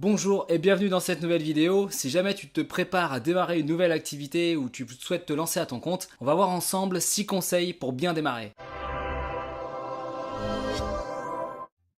Bonjour et bienvenue dans cette nouvelle vidéo. Si jamais tu te prépares à démarrer une nouvelle activité ou tu souhaites te lancer à ton compte, on va voir ensemble 6 conseils pour bien démarrer.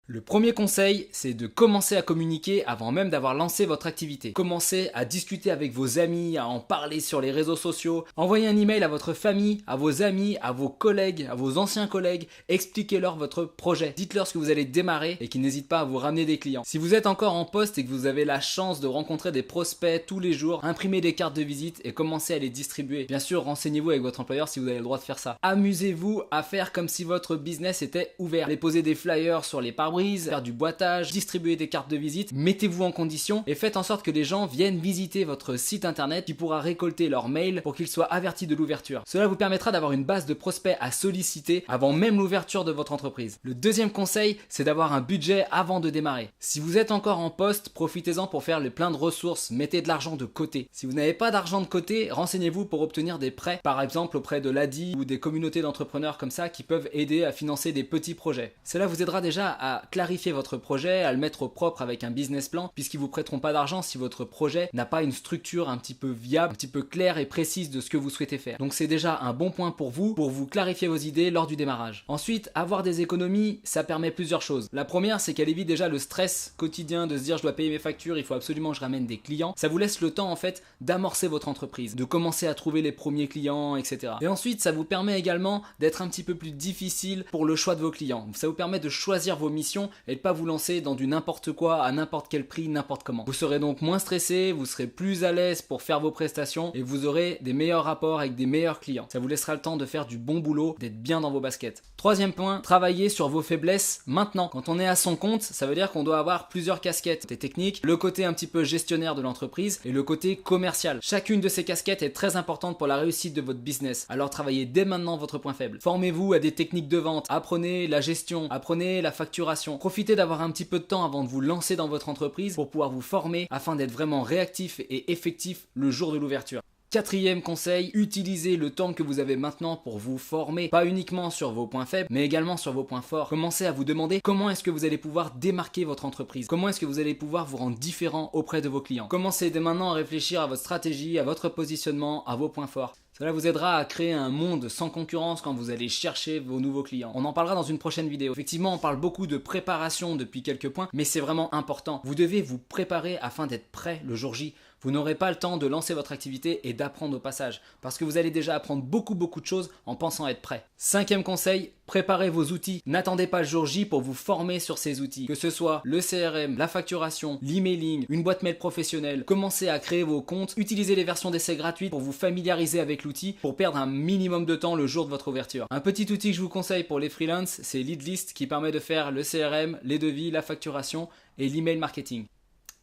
Le premier conseil, c'est de commencer à communiquer avant même d'avoir lancé votre activité. Commencez à discuter avec vos amis, à en parler sur les réseaux sociaux. Envoyez un email à votre famille, à vos amis, à vos collègues, à vos anciens collègues. Expliquez-leur votre projet. Dites-leur ce que vous allez démarrer et qu'ils n'hésitent pas à vous ramener des clients. Si vous êtes encore en poste et que vous avez la chance de rencontrer des prospects tous les jours, imprimez des cartes de visite et commencez à les distribuer. Bien sûr, renseignez-vous avec votre employeur si vous avez le droit de faire ça. Amusez-vous à faire comme si votre business était ouvert. Allez poser des flyers sur les pare-brises, faire du boitage, distribuer des cartes de visite, mettez-vous en condition et faites en sorte que les gens viennent visiter votre site internet qui pourra récolter leur mail pour qu'ils soient avertis de l'ouverture. Cela vous permettra d'avoir une base de prospects à solliciter avant même l'ouverture de votre entreprise. Le deuxième conseil, c'est d'avoir un budget avant de démarrer. Si vous êtes encore en poste, profitez-en pour faire le plein de ressources, mettez de l'argent de côté. Si vous n'avez pas d'argent de côté, renseignez-vous pour obtenir des prêts, par exemple auprès de l'ADI ou des communautés d'entrepreneurs comme ça qui peuvent aider à financer des petits projets. Cela vous aidera déjà à clarifier votre projet, à le mettre au propre avec un business plan, puisqu'ils vous prêteront pas d'argent si votre projet n'a pas une structure un petit peu viable, un petit peu claire et précise de ce que vous souhaitez faire. Donc c'est déjà un bon point pour vous clarifier vos idées lors du démarrage. Ensuite, avoir des économies, ça permet plusieurs choses. La première, c'est qu'elle évite déjà le stress quotidien de se dire je dois payer mes factures, il faut absolument que je ramène des clients. Ça vous laisse le temps en fait d'amorcer votre entreprise, de commencer à trouver les premiers clients, etc. Et ensuite, ça vous permet également d'être un petit peu plus difficile pour le choix de vos clients. Ça vous permet de choisir vos missions et de pas vous lancer dans du n'importe quoi, à n'importe quel prix, n'importe comment. Vous serez donc moins stressé, vous serez plus à l'aise pour faire vos prestations et vous aurez des meilleurs rapports avec des meilleurs clients. Ça vous laissera le temps de faire du bon boulot, d'être bien dans vos baskets. Troisième point, travaillez sur vos faiblesses maintenant. Quand on est à son compte, ça veut dire qu'on doit avoir plusieurs casquettes. Des techniques, le côté un petit peu gestionnaire de l'entreprise et le côté commercial. Chacune de ces casquettes est très importante pour la réussite de votre business. Alors travaillez dès maintenant votre point faible. Formez-vous à des techniques de vente, apprenez la gestion, apprenez la facturation. Profitez d'avoir un petit peu de temps avant de vous lancer dans votre entreprise pour pouvoir vous former afin d'être vraiment réactif et effectif le jour de l'ouverture. Quatrième conseil, utilisez le temps que vous avez maintenant pour vous former, pas uniquement sur vos points faibles, mais également sur vos points forts. Commencez à vous demander comment est-ce que vous allez pouvoir démarquer votre entreprise, comment est-ce que vous allez pouvoir vous rendre différent auprès de vos clients. Commencez dès maintenant à réfléchir à votre stratégie, à votre positionnement, à vos points forts. Cela vous aidera à créer un monde sans concurrence quand vous allez chercher vos nouveaux clients. On en parlera dans une prochaine vidéo. Effectivement, on parle beaucoup de préparation depuis quelques points, mais c'est vraiment important. Vous devez vous préparer afin d'être prêt le jour J. Vous n'aurez pas le temps de lancer votre activité et d'apprendre au passage, parce que vous allez déjà apprendre beaucoup de choses en pensant être prêt. Cinquième conseil, préparez vos outils. N'attendez pas le jour J pour vous former sur ces outils. Que ce soit le CRM, la facturation, l'emailing, une boîte mail professionnelle, commencez à créer vos comptes, utilisez les versions d'essai gratuites pour vous familiariser avec l'outil, pour perdre un minimum de temps le jour de votre ouverture. Un petit outil que je vous conseille pour les freelances, c'est Leadlist qui permet de faire le CRM, les devis, la facturation et l'email marketing.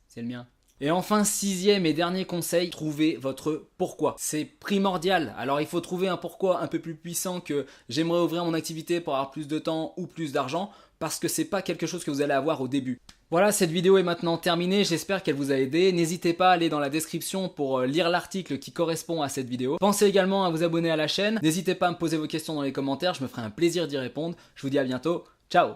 C'est le mien. Et enfin, sixième et dernier conseil, trouvez votre pourquoi. C'est primordial. Alors il faut trouver un pourquoi un peu plus puissant que j'aimerais ouvrir mon activité pour avoir plus de temps ou plus d'argent, parce que c'est pas quelque chose que vous allez avoir au début. Voilà, cette vidéo est maintenant terminée, j'espère qu'elle vous a aidé. N'hésitez pas à aller dans la description pour lire l'article qui correspond à cette vidéo. Pensez également à vous abonner à la chaîne. N'hésitez pas à me poser vos questions dans les commentaires, je me ferai un plaisir d'y répondre. Je vous dis à bientôt, ciao!